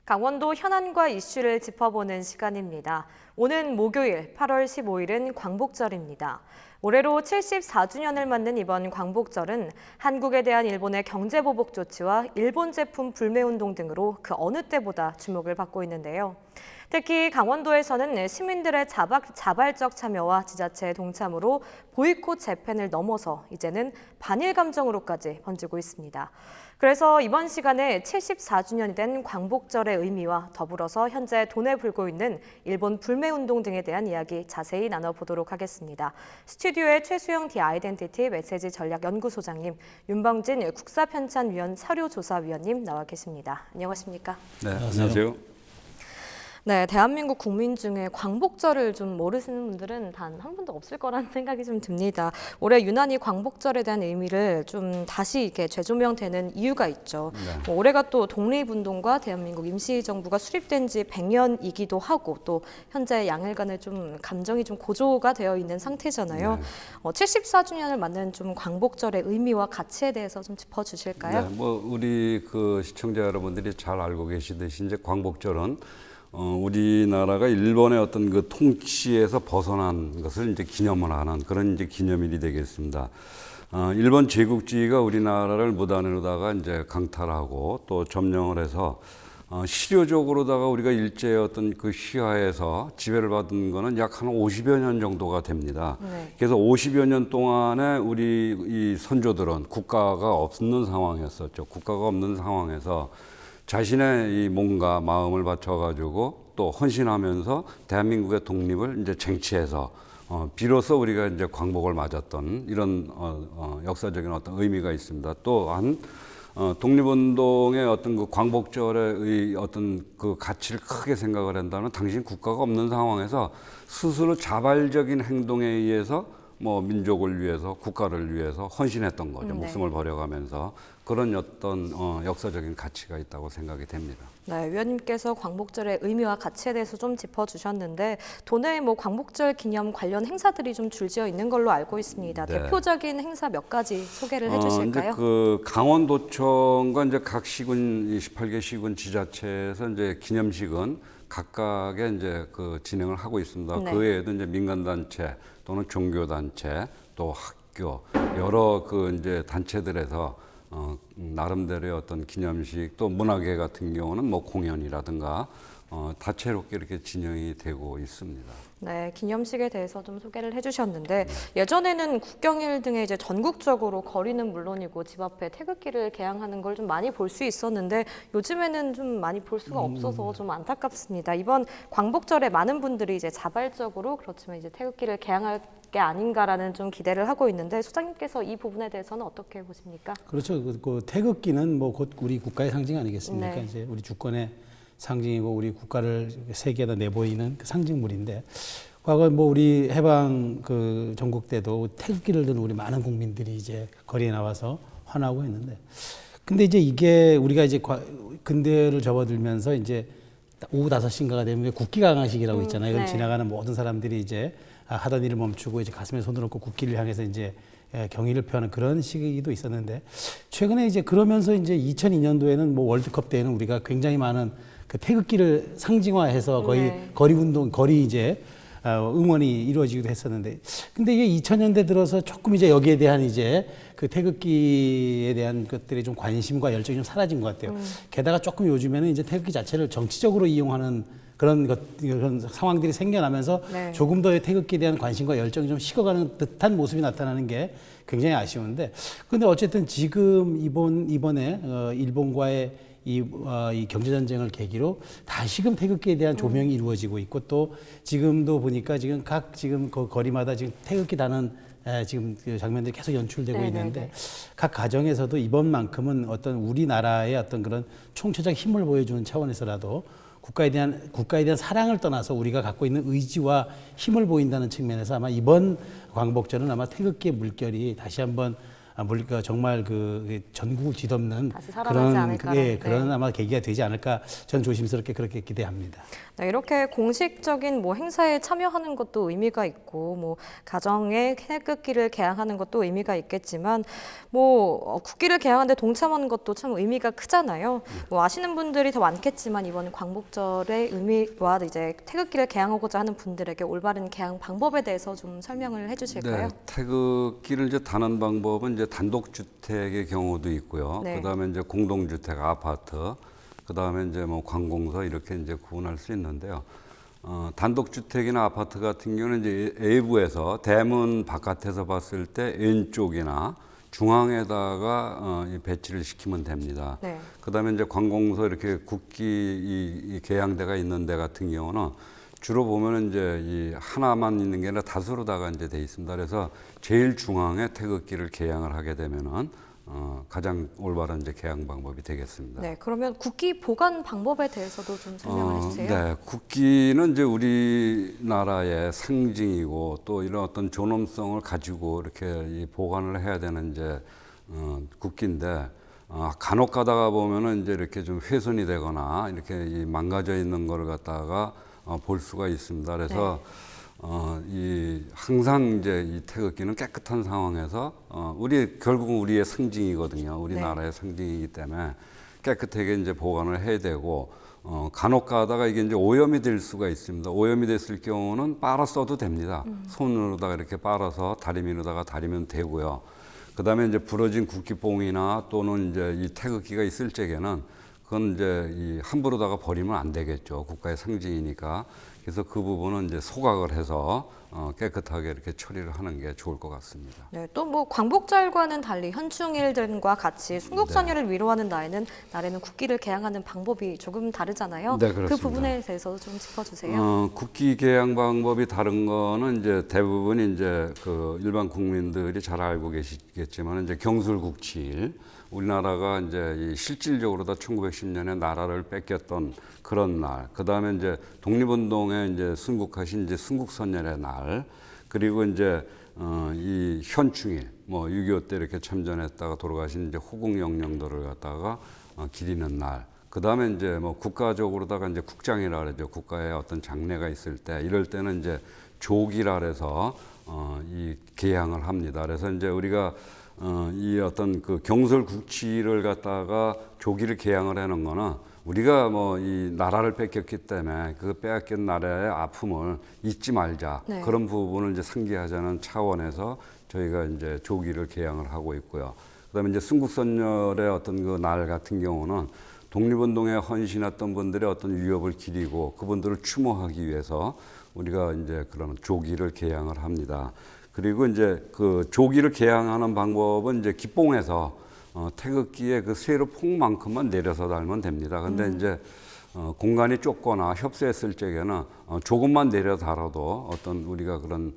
강원도 현안과 이슈를 짚어보는 시간입니다. 오는 목요일 8월 15일은 광복절입니다. 올해로 74주년을 맞는 이번 광복절은 한국에 대한 일본의 경제보복 조치와 일본 제품 불매운동 등으로 그 어느 때보다 주목을 받고 있는데요. 특히 강원도에서는 시민들의 자발적 참여와 지자체의 동참으로 보이콧 재팬을 넘어서 이제는 반일 감정으로까지 번지고 있습니다. 그래서 이번 시간에 74주년이 된 광복절의 의미와 더불어서 현재 돈에 불고 있는 일본 불매운동 등에 대한 이야기 자세히 나눠보도록 하겠습니다. 스튜디오에 최수영 디 아이덴티티 메시지 전략연구소장님, 윤방진 국사편찬위원 사료조사위원님 나와 계십니다. 안녕하십니까? 네, 안녕하세요. 네, 대한민국 국민 중에 광복절을 좀 모르시는 분들은 단 한 분도 없을 거라는 생각이 좀 듭니다. 올해 유난히 광복절에 대한 의미를 좀 다시 이렇게 재조명되는 이유가 있죠. 네. 올해가 또 독립운동과 대한민국 임시정부가 수립된 지 100년이기도 하고 또 현재 양일간의 좀 감정이 좀 고조가 되어 있는 상태잖아요. 네. 74주년을 맞는 좀 광복절의 의미와 가치에 대해서 좀 짚어주실까요? 네, 우리 시청자 여러분들이 잘 알고 계시듯이 이제 광복절은 우리나라가 일본의 어떤 그 통치에서 벗어난 것을 이제 기념을 하는 그런 이제 기념일이 되겠습니다. 일본 제국주의가 우리나라를 무단으로다가 이제 강탈하고 또 점령을 해서 실효적으로다가 우리가 일제의 어떤 그 시하에서 지배를 받은 거는 약 한 50여 년 정도가 됩니다. 네. 그래서 50여 년 동안에 우리 이 선조들은 국가가 없는 상황이었었죠. 국가가 없는 상황에서 자신의 이 몸과 마음을 바쳐가지고 또 헌신하면서 대한민국의 독립을 이제 쟁취해서 비로소 우리가 이제 광복을 맞았던 이런 역사적인 어떤 의미가 있습니다. 또한 독립운동의 어떤 그 광복절의 어떤 그 가치를 크게 생각을 한다면 당신 국가가 없는 상황에서 스스로 자발적인 행동에 의해서 민족을 위해서 국가를 위해서 헌신했던 거죠. 네. 목숨을 버려가면서 그런 어떤 역사적인 가치가 있다고 생각이 됩니다. 네, 위원님께서 광복절의 의미와 가치에 대해서 좀 짚어주셨는데 도내에 광복절 기념 관련 행사들이 좀 줄지어 있는 걸로 알고 있습니다. 네. 대표적인 행사 몇 가지 소개를 해주실까요? 이제 강원도청과 이제 각 시군 28개 시군 지자체에서 이제 기념식은 각각의 이제 진행을 하고 있습니다. 네. 그 외에도 이제 민간단체 또는 종교단체 또 학교 여러 이제 단체들에서 나름대로의 어떤 기념식 또 문화계 같은 경우는 공연이라든가 다채롭게 이렇게 진행이 되고 있습니다. 네, 기념식에 대해서 좀 소개를 해주셨는데 예전에는 국경일 등의 이제 전국적으로 거리는 물론이고 집 앞에 태극기를 개양하는 걸 좀 많이 볼 수 있었는데 요즘에는 좀 많이 볼 수가 없어서 좀 안타깝습니다. 이번 광복절에 많은 분들이 이제 자발적으로 그렇지만 이제 태극기를 개양할 게 아닌가라는 좀 기대를 하고 있는데 소장님께서 이 부분에 대해서는 어떻게 보십니까? 그렇죠. 그 태극기는 곧 우리 국가의 상징 아니겠습니까? 네. 이제 우리 주권의 상징이고 우리 국가를 세계에다 내보이는 그 상징물인데 과거 우리 해방 전국 때도 태극기를 든 우리 많은 국민들이 이제 거리에 나와서 환호하고 했는데 근데 이제 이게 우리가 이제 근대를 접어들면서 이제 오후 5시인가가 되면 국기강화식이라고 있잖아요. 그럼 네. 지나가는 모든 사람들이 이제 하던 일을 멈추고 이제 가슴에 손을 얹고 국기를 향해서 이제 경의를 표하는 그런 시기도 있었는데 최근에 이제 그러면서 이제 2002년도에는 월드컵 때에는 우리가 굉장히 많은 그 태극기를 상징화해서 거의 네. 거리 이제 응원이 이루어지기도 했었는데 근데 이게 2000년대 들어서 조금 이제 여기에 대한 이제 그 태극기에 대한 것들이 좀 관심과 열정이 좀 사라진 것 같아요. 게다가 조금 요즘에는 이제 태극기 자체를 정치적으로 이용하는 그런 상황들이 생겨나면서 네. 조금 더 태극기에 대한 관심과 열정이 좀 식어가는 듯한 모습이 나타나는 게 굉장히 아쉬운데 근데 어쨌든 지금 이번에 일본과의 이 경제전쟁을 계기로 다시금 태극기에 대한 조명이 이루어지고 있고 또 지금도 보니까 지금 거리마다 지금 태극기 다는 지금 그 장면들이 계속 연출되고 있는데 각 가정에서도 이번만큼은 어떤 우리나라의 어떤 그런 총체적 힘을 보여주는 차원에서라도 국가에 대한 사랑을 떠나서 우리가 갖고 있는 의지와 힘을 보인다는 측면에서 아마 이번 광복절은 아마 태극기의 물결이 다시 한번 물리가 정말 그 전국을 뒤덮는 다시 살아나지 않을까라는, 예, 그런 네. 아마 계기가 되지 않을까 전 조심스럽게 그렇게 기대합니다. 네, 이렇게 공식적인 뭐 행사에 참여하는 것도 의미가 있고, 뭐 가정의 태극기를 개항하는 것도 의미가 있겠지만, 뭐 국기를 개항하는데 동참하는 것도 참 의미가 크잖아요. 뭐 아시는 분들이 더 많겠지만 이번 광복절의 의미와 이제 태극기를 개항하고자 하는 분들에게 올바른 개항 방법에 대해서 좀 설명을 해주실까요? 네, 태극기를 이제 다는 방법은 이제 단독주택의 경우도 있고요. 네. 그다음에 이제 공동주택, 아파트, 그다음에 이제 뭐 관공서 이렇게 이제 구분할 수 있는데요. 단독주택이나 아파트 같은 경우는 이제 외부에서 대문 바깥에서 봤을 때 왼쪽이나 중앙에다가 이 배치를 시키면 됩니다. 네. 그다음에 이제 관공서 이렇게 국기 이 개양대가 있는 데 같은 경우는 주로 보면은 이제 이 하나만 있는 게 아니라 다수로다가 이제 돼 있습니다. 그래서 제일 중앙에 태극기를 개양을 하게 되면은 가장 올바른 이제 개양 방법이 되겠습니다. 네, 그러면 국기 보관 방법에 대해서도 좀 설명을 해주세요. 네, 국기는 이제 우리나라의 상징이고 또 이런 어떤 존엄성을 가지고 이렇게 이 보관을 해야 되는 이제 국기인데 간혹 가다가 보면은 이제 이렇게 좀 훼손이 되거나 이렇게 이 망가져 있는 거를 갖다가 볼 수가 있습니다. 그래서 이 항상 이제 이 태극기는 깨끗한 상황에서 결국은 우리의 상징이거든요. 우리나라의 상징이기 때문에 깨끗하게 이제 보관을 해야 되고 간혹 가다가 이게 이제 오염이 될 수가 있습니다. 오염이 됐을 경우는 빨아 써도 됩니다. 손으로다가 이렇게 빨아서 다리미로다가 다리면 되고요. 그다음에 이제 부러진 국기봉이나 또는 이제 이 태극기가 있을 적에는 그건 이제 이 함부로다가 버리면 안 되겠죠. 국가의 상징이니까. 그래서 그 부분은 이제 소각을 해서 깨끗하게 이렇게 처리를 하는 게 좋을 것 같습니다. 네, 또 뭐 광복절과는 달리 현충일들과 같이 순국선열을 위로하는 날에는 국기를 개항하는 방법이 조금 다르잖아요. 네, 그 그렇습니다. 부분에 대해서 좀 짚어주세요. 국기 개양 방법이 다른 거는 이제 대부분 이제 그 일반 국민들이 잘 알고 계시겠지만 이제 경술국치일 우리나라가 이제 이 실질적으로 다 1910년에 나라를 뺏겼던 그런 날, 그 다음에 이제 독립운동에 이제 순국하신 이제 순국선열의 날, 그리고 이제 이 현충일, 뭐 6.25 때 이렇게 참전했다가 돌아가신 이제 호국영령들을 갖다가 기리는 날, 그 다음에 이제 뭐 국가적으로다가 이제 국장이라 그러죠. 국가에 어떤 장례가 있을 때, 이럴 때는 이제 조기라 그래서 이 개항을 합니다. 그래서 이제 우리가 이 어떤 그 경솔국치를 갖다가 조기를 개항을 하는 거는 우리가 뭐 이 나라를 뺏겼기 때문에 그 빼앗긴 나라의 아픔을 잊지 말자. 네. 그런 부분을 이제 상기하자는 차원에서 저희가 이제 조기를 개항을 하고 있고요. 그다음에 이제 순국선열의 어떤 그 날 같은 경우는 독립운동에 헌신했던 분들의 어떤 위협을 기리고 그분들을 추모하기 위해서 우리가 이제 그런 조기를 개항을 합니다. 그리고 이제 그 조기를 개항하는 방법은 이제 기봉에서 태극기의 그 세로 폭만큼만 내려서 달면 됩니다. 근데 이제 공간이 좁거나 협소했을 적에는 조금만 내려 달아도 어떤 우리가 그런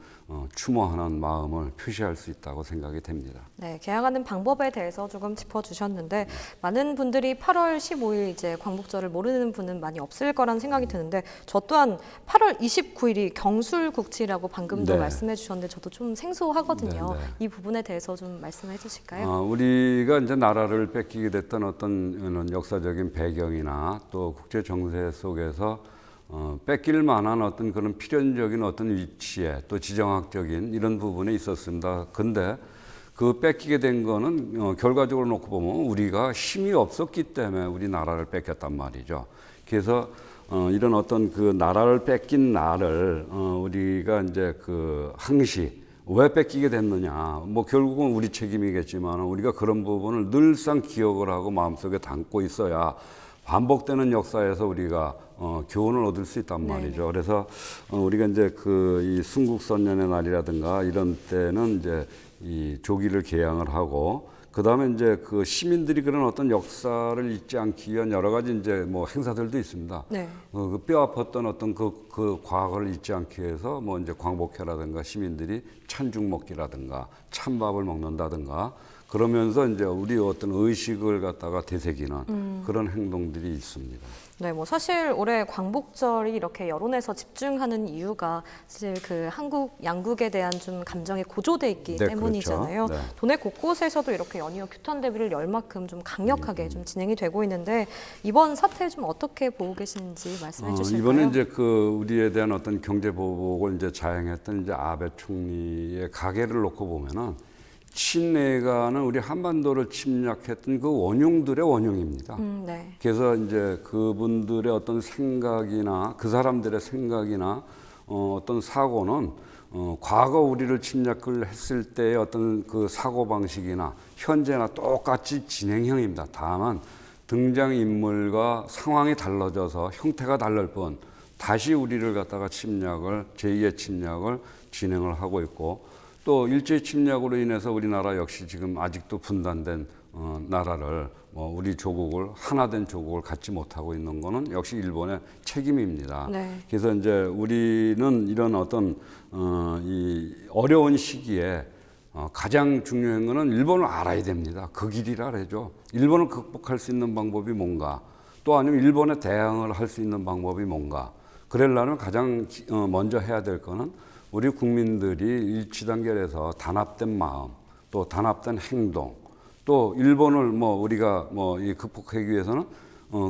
추모하는 마음을 표시할 수 있다고 생각이 됩니다. 네, 개항하는 방법에 대해서 조금 짚어주셨는데 많은 분들이 8월 15일 이제 광복절을 모르는 분은 많이 없을 거란 생각이 드는데 저 또한 8월 29일이 경술국치라고 방금도 네. 말씀해 주셨는데 저도 좀 생소하거든요. 네, 네. 이 부분에 대해서 좀 말씀해 주실까요? 우리가 이제 나라를 뺏기게 됐던 어떤 역사적인 배경이나 또 국제 정세 속에서 뺏길 만한 어떤 그런 필연적인 어떤 위치에 또 지정학적인 이런 부분에 있었습니다. 근데 그 뺏기게 된 거는 결과적으로 놓고 보면 우리가 힘이 없었기 때문에 우리 나라를 뺏겼단 말이죠. 그래서 이런 어떤 그 나라를 뺏긴 날을 우리가 이제 그 항시 왜 뺏기게 됐느냐. 뭐 결국은 우리 책임이겠지만 우리가 그런 부분을 늘상 기억을 하고 마음속에 담고 있어야 반복되는 역사에서 우리가 교훈을 얻을 수 있단 말이죠. 그래서 우리가 이제 그 이 순국선열의 날이라든가 이런 때는 이제 이 조기를 개항을 하고 그 다음에 이제 그 시민들이 그런 어떤 역사를 잊지 않기 위한 여러 가지 이제 뭐 행사들도 있습니다. 네. 그 뼈 아팠던 어떤 그 과거를 잊지 않기 위해서 뭐 이제 광복회라든가 시민들이 찬죽 먹기라든가 찬밥을 먹는다든가 그러면서 이제 우리 어떤 의식을 갖다가 되새기는 그런 행동들이 있습니다. 네, 뭐 사실 올해 광복절이 이렇게 여론에서 집중하는 이유가 사실 그 한국 양국에 대한 좀 감정이 고조돼 있기 네, 때문이잖아요. 그렇죠. 네. 도내 곳곳에서도 이렇게 연이어 규탄 대비를 열 만큼 좀 강력하게 좀 진행이 되고 있는데 이번 사태 좀 어떻게 보고 계시는지 말씀해 주실까요? 이번에 이제 그 우리에 대한 어떤 경제 보복을 이제 자행했던 이제 아베 총리의 가계를 놓고 보면은 친내가는 우리 한반도를 침략했던 그 원흉들의 원흉입니다. 네. 그래서 이제 그분들의 어떤 생각이나 그 사람들의 생각이나 어떤 사고는 과거 우리를 침략을 했을 때의 어떤 그 사고 방식이나 현재나 똑같이 진행형입니다. 다만 등장인물과 상황이 달라져서 형태가 다를 뿐 다시 우리를 갖다가 침략을 제2의 침략을 진행을 하고 있고 또 일제 침략으로 인해서 우리나라 역시 지금 아직도 분단된 나라를 우리 조국을 하나된 조국을 갖지 못하고 있는 것은 역시 일본의 책임입니다. 네. 그래서 이제 우리는 이런 어떤 이 어려운 시기에 가장 중요한 것은 일본을 알아야 됩니다. 그 길이라 그러죠. 일본을 극복할 수 있는 방법이 뭔가 또 아니면 일본에 대항을 할 수 있는 방법이 뭔가 그러려면 가장 먼저 해야 될 거는 우리 국민들이 일치단결해서 단합된 마음, 또 단합된 행동, 또 일본을 우리가 이 극복하기 위해서는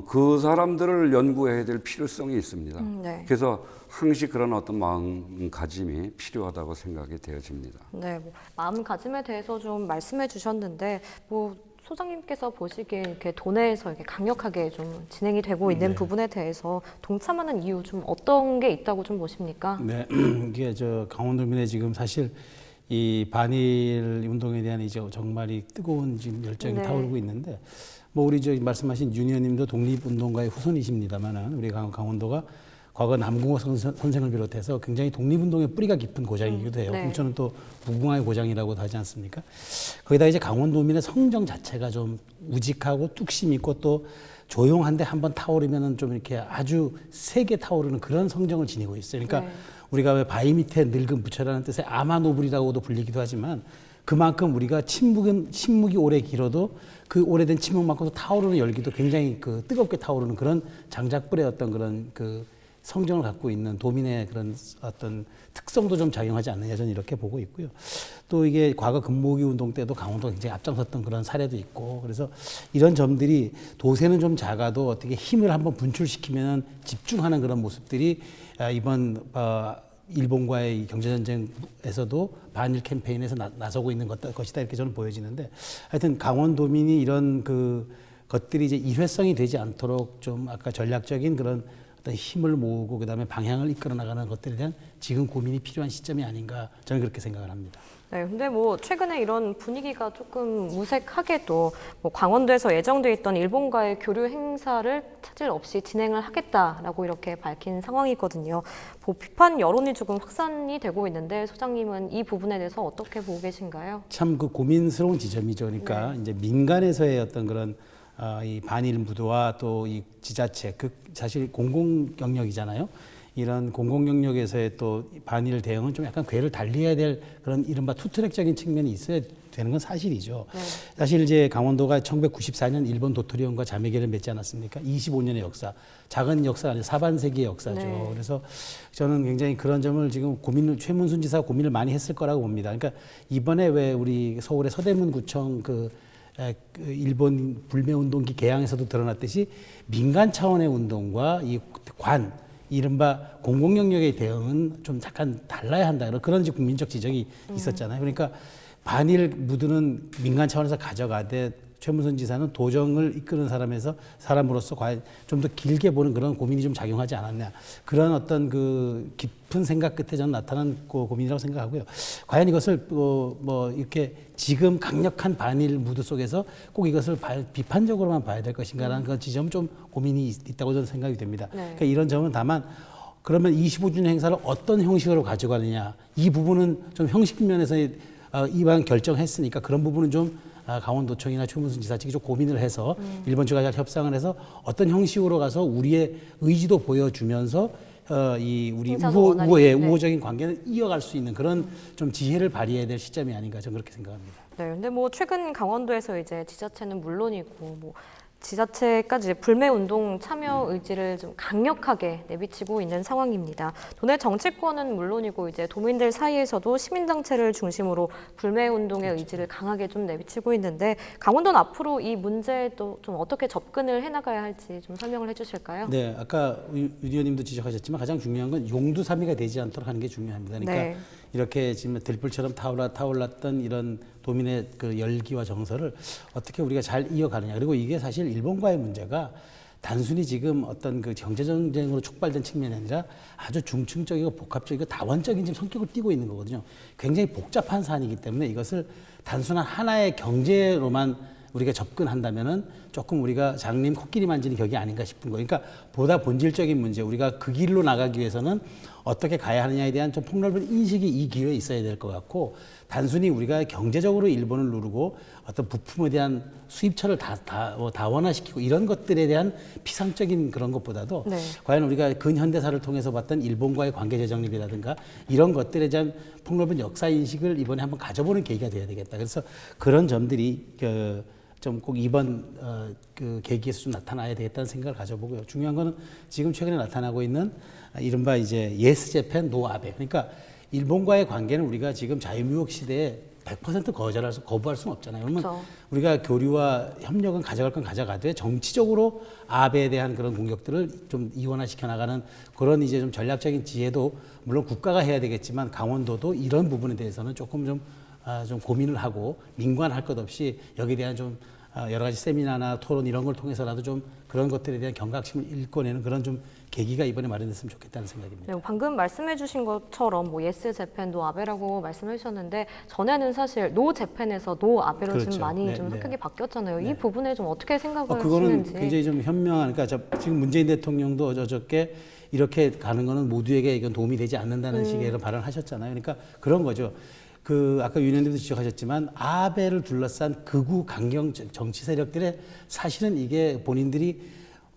그 사람들을 연구해야 될 필요성이 있습니다. 네. 그래서 항시 그런 어떤 마음가짐이 필요하다고 생각이 되어집니다. 네, 뭐 마음가짐에 대해서 좀 말씀해 주셨는데 뭐 소장님께서 보시기에 이렇게 도내에서 이렇게 강력하게 좀 진행이 되고 있는 부분에 대해서 동참하는 이유 좀 어떤 게 있다고 좀 보십니까? 네, 이게 저 강원도민의 지금 사실 이 반일 운동에 대한 이제 정말 이 뜨거운 지금 열정이 네. 타오르고 있는데 뭐 우리 저 말씀하신 윤 의원님도 독립운동가의 후손이십니다만은 우리 강원도가 과거 남궁호 선생을 비롯해서 굉장히 독립운동의 뿌리가 깊은 고장이기도 해요. 네. 공천은 또 무궁화의 고장이라고도 하지 않습니까? 거기다 이제 강원도민의 성정 자체가 좀 우직하고 뚝심 있고 또 조용한데 한번 타오르면은 좀 이렇게 아주 세게 타오르는 그런 성정을 지니고 있어요. 그러니까 네. 우리가 왜 바위 밑에 늙은 부처라는 뜻의 아마노불이라고도 불리기도 하지만 그만큼 우리가 침묵이 오래 길어도 그 오래된 침묵만큼도 타오르는 열기도 굉장히 그 뜨겁게 타오르는 그런 장작불의 어떤 그런 그 성정을 갖고 있는 도민의 그런 어떤 특성도 좀 작용하지 않느냐 저는 이렇게 보고 있고요. 또 이게 과거 금모기 운동 때도 강원도가 굉장히 앞장섰던 그런 사례도 있고 그래서 이런 점들이 도세는 좀 작아도 어떻게 힘을 한번 분출시키면 집중하는 그런 모습들이 이번 일본과의 경제전쟁에서도 반일 캠페인에서 나서고 있는 것이다 이렇게 저는 보여지는데 하여튼 강원도민이 이런 그 것들이 이제 일회성이 되지 않도록 좀 아까 전략적인 그런 어떤 힘을 모으고 그다음에 방향을 이끌어 나가는 것들에 대한 지금 고민이 필요한 시점이 아닌가 저는 그렇게 생각을 합니다. 네, 근데 뭐 최근에 이런 분위기가 조금 무색하게도 뭐 강원도에서 예정돼 있던 일본과의 교류 행사를 차질 없이 진행을 하겠다라고 이렇게 밝힌 상황이거든요. 뭐 비판 여론이 조금 확산이 되고 있는데 소장님은 이 부분에 대해서 어떻게 보고 계신가요? 참 그 고민스러운 지점이죠. 그러니까 이제 민간에서의 어떤 그런 이 반일 무드와 또 이 지자체, 그 사실 공공 영역이잖아요. 이런 공공 영역에서의 또 반일 대응은 좀 약간 궤를 달리해야 될 그런 이른바 투트랙적인 측면이 있어야 되는 건 사실이죠. 네. 사실 이제 강원도가 1994년 일본 도토리현과 자매결을 맺지 않았습니까? 25년의 역사, 작은 역사 아니에요. 사반세기의 역사죠. 네. 그래서 저는 굉장히 그런 점을 지금 최문순 지사가 고민을 많이 했을 거라고 봅니다. 그러니까 이번에 왜 우리 서울의 서대문구청 그 일본 불매운동기 개항에서도 드러났듯이 민간 차원의 운동과 이 이른바 공공영역의 대응은 좀 약간 달라야 한다. 그런 국민적 지적이 있었잖아요. 그러니까 반일 무드는 민간 차원에서 가져가되 최문순 지사는 도정을 이끄는 사람으로서 과연 좀 더 길게 보는 그런 고민이 좀 작용하지 않았냐. 그런 어떤 그 깊은 생각 끝에 저는 나타난 고민이라고 생각하고요. 과연 이것을 이렇게 지금 강력한 반일 무드 속에서 꼭 이것을 비판적으로만 봐야 될 것인가라는 그런 지점은 좀 고민이 있다고 저는 생각이 됩니다. 네. 그러니까 이런 점은 다만 그러면 25주년 행사를 어떤 형식으로 가져가느냐. 이 부분은 좀 형식 면에서 이왕 결정했으니까 그런 부분은 좀 강원도청이나 최문순 지사 측이 좀 고민을 해서 일본 측과 잘 협상을 해서 어떤 형식으로 가서 우리의 의지도 보여주면서 이 우리 행사도 원활히, 네. 우호적인 관계는 이어갈 수 있는 그런 좀 지혜를 발휘해야 될 시점이 아닌가 저는 그렇게 생각합니다. 네, 근데 뭐 최근 강원도에서 이제 지자체는 물론이고 뭐 지자체까지 불매 운동 참여 의지를 좀 강력하게 내비치고 있는 상황입니다. 도내 정치권은 물론이고 이제 도민들 사이에서도 시민단체를 중심으로 불매 운동의 의지를 강하게 좀 내비치고 있는데 강원도는 앞으로 이 문제에 또 좀 어떻게 접근을 해나가야 할지 좀 설명을 해주실까요? 네, 아까 유 의원님도 지적하셨지만 가장 중요한 건 용두사미가 되지 않도록 하는 게 중요합니다. 그러니까 네. 이렇게 지금 들불처럼 타올랐던 이런 도민의 그 열기와 정서를 어떻게 우리가 잘 이어가느냐. 그리고 이게 사실 일본과의 문제가 단순히 지금 어떤 그 경제 전쟁으로 촉발된 측면이 아니라 아주 중층적이고 복합적이고 다원적인 지금 성격을 띠고 있는 거거든요. 굉장히 복잡한 사안이기 때문에 이것을 단순한 하나의 경제로만 우리가 접근한다면은 조금 우리가 장님 코끼리 만지는 격이 아닌가 싶은 거예요. 그러니까 보다 본질적인 문제, 우리가 그 길로 나가기 위해서는 어떻게 가야 하느냐에 대한 좀 폭넓은 인식이 이 기회에 있어야 될 것 같고, 단순히 우리가 경제적으로 일본을 누르고 어떤 부품에 대한 수입처를 다원화시키고 이런 것들에 대한 피상적인 그런 것보다도 네. 과연 우리가 근현대사를 통해서 봤던 일본과의 관계 재정립이라든가 이런 것들에 대한 폭넓은 역사 인식을 이번에 한번 가져보는 계기가 돼야 되겠다. 그래서 그런 점들이 좀 꼭 이번 그 계기에서 좀 나타나야 되겠다는 생각을 가져보고요. 중요한 거는 지금 최근에 나타나고 있는 이른바 이제 예스 재팬 노 아베. 그러니까 일본과의 관계는 우리가 지금 자유무역 시대에 100% 거부할 수는 없잖아요. 그러면 그렇죠. 우리가 교류와 협력은 가져갈 건 가져가되 정치적으로 아베에 대한 그런 공격들을 좀 이원화시켜 나가는 그런 이제 좀 전략적인 지혜도 물론 국가가 해야 되겠지만 강원도도 이런 부분에 대해서는 조금 좀 고민을 하고 민관할 것 없이 여기에 대한 좀 여러 가지 세미나나 토론 이런 걸 통해서라도 좀 그런 것들에 대한 경각심을 읽어내는 그런 좀 계기가 이번에 마련됐으면 좋겠다는 생각입니다. 네, 방금 말씀해주신 것처럼 뭐 예스 재팬 노 아베라고 말씀해주셨는데 전에는 사실 노 재팬에서 노 아베로 그렇죠. 지금 많이 네, 좀 네. 성격이 바뀌었잖아요. 이 부분에 좀 어떻게 생각을 그거는 하시는지. 굉장히 좀 현명한, 그러니까 지금 문재인 대통령도 어저께 이렇게 가는 거는 모두에게 이건 도움이 되지 않는다는 식의 이런 발언을 하셨잖아요. 그러니까 그런 거죠. 아까 윤 의원님도 지적하셨지만 아베를 둘러싼 극우 강경 정치 세력들의 사실은 이게 본인들이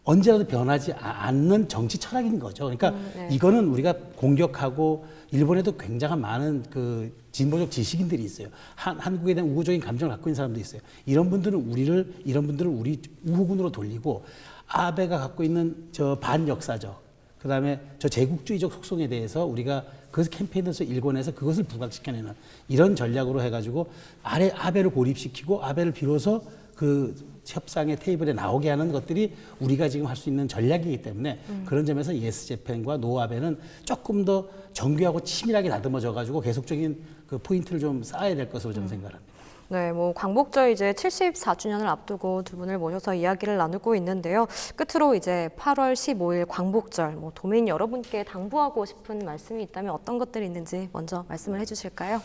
언제라도 변하지 않는 정치 철학인 거죠. 그러니까 네. 이거는 우리가 공격하고 일본에도 굉장한 많은 그 진보적 지식인들이 있어요. 한국에 대한 우호적인 감정을 갖고 있는 사람도 있어요. 이런 분들은 우리 우호군으로 돌리고 아베가 갖고 있는 저 반역사적, 그다음에 저 제국주의적 속성에 대해서 우리가 그 캠페인에서 일본에서 그것을 부각시켜내는 이런 전략으로 해가지고 아베를 고립시키고 아베를 비로소 그 협상의 테이블에 나오게 하는 것들이 우리가 지금 할 수 있는 전략이기 때문에 그런 점에서 예스 재팬과 노 아베는 조금 더 정교하고 치밀하게 다듬어져가지고 계속적인 그 포인트를 좀 쌓아야 될 것으로 저는 생각합니다. 네, 뭐 광복절 이제 74주년을 앞두고 두 분을 모셔서 이야기를 나누고 있는데요. 끝으로 이제 8월 15일 광복절, 뭐 도민 여러분께 당부하고 싶은 말씀이 있다면 어떤 것들이 있는지 먼저 말씀을 해주실까요?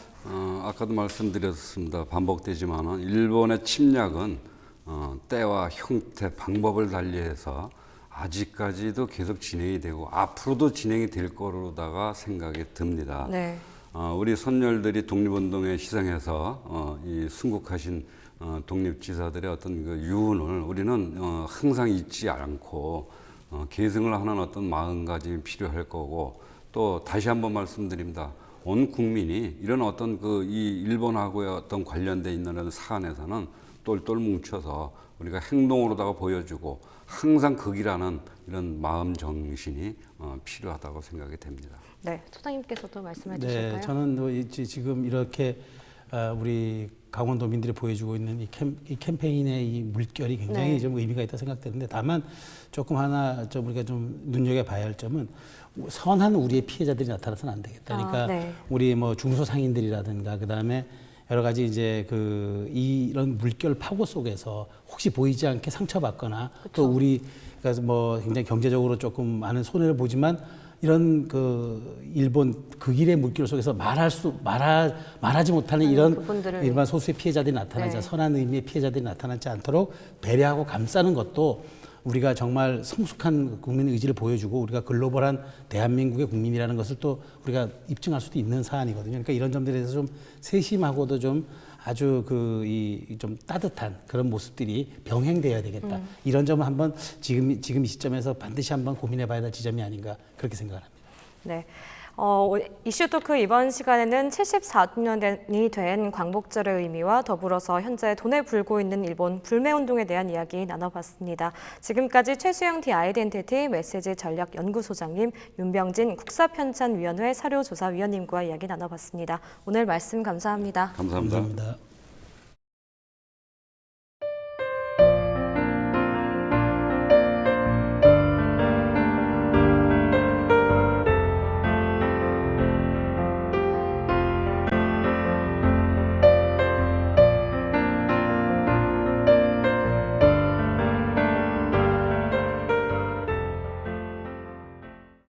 아까도 말씀드렸습니다. 반복되지만은 일본의 침략은 때와 형태, 방법을 달리해서 아직까지도 계속 진행이 되고 앞으로도 진행이 될 거로다가 생각이 듭니다. 네. 우리 선열들이 독립운동에 희생해서 이 순국하신 독립지사들의 어떤 그 유운을 우리는 항상 잊지 않고 계승을 하는 어떤 마음가짐이 필요할 거고, 또 다시 한번 말씀드립니다. 온 국민이 이런 어떤 이 일본하고의 어떤 관련돼 있는 사안에서는 똘똘 뭉쳐서 우리가 행동으로다가 보여주고 항상 극이라는 이런 마음 정신이 필요하다고 생각이 됩니다. 네, 소장님께서도 말씀해 네, 주실까요? 저는 지금 이렇게 우리 강원도민들이 보여주고 있는 이 캠페인의 이 물결이 굉장히 네. 좀 의미가 있다 생각되는데, 다만 조금 하나 좀 우리가 좀 눈여겨봐야 할 점은 선한 우리의 피해자들이 나타나서는 안 되겠다. 그러니까 네. 우리 뭐 중소상인들이라든가 그다음에 여러 가지 이제 이런 물결 파고 속에서 혹시 보이지 않게 상처받거나 또 우리가 뭐 굉장히 경제적으로 조금 많은 손해를 보지만 이런 일본 극일의 물결 속에서 말하지 못하는 이런 부분들을. 일반 소수의 피해자들이 나타나지 네. 선한 의미의 피해자들이 나타나지 않도록 배려하고 감싸는 것도 우리가 정말 성숙한 국민의 의지를 보여주고 우리가 글로벌한 대한민국의 국민이라는 것을 또 우리가 입증할 수도 있는 사안이거든요. 그러니까 이런 점들에 대해서 좀 세심하고도 좀 아주 좀 따뜻한 그런 모습들이 병행돼야 되겠다. 이런 점은 한번 지금 이 시점에서 반드시 한번 고민해봐야 될 지점이 아닌가 그렇게 생각을 합니다. 네. 이슈 토크 이번 시간에는 74주년이 된 광복절의 의미와 더불어서 현재 돈에 불고 있는 일본 불매운동에 대한 이야기 나눠봤습니다. 지금까지 최수영 디 아이덴티티 메시지 전략연구소장님, 윤병진 국사편찬위원회 사료조사위원님과 이야기 나눠봤습니다. 오늘 말씀 감사합니다. 감사합니다. 감사합니다.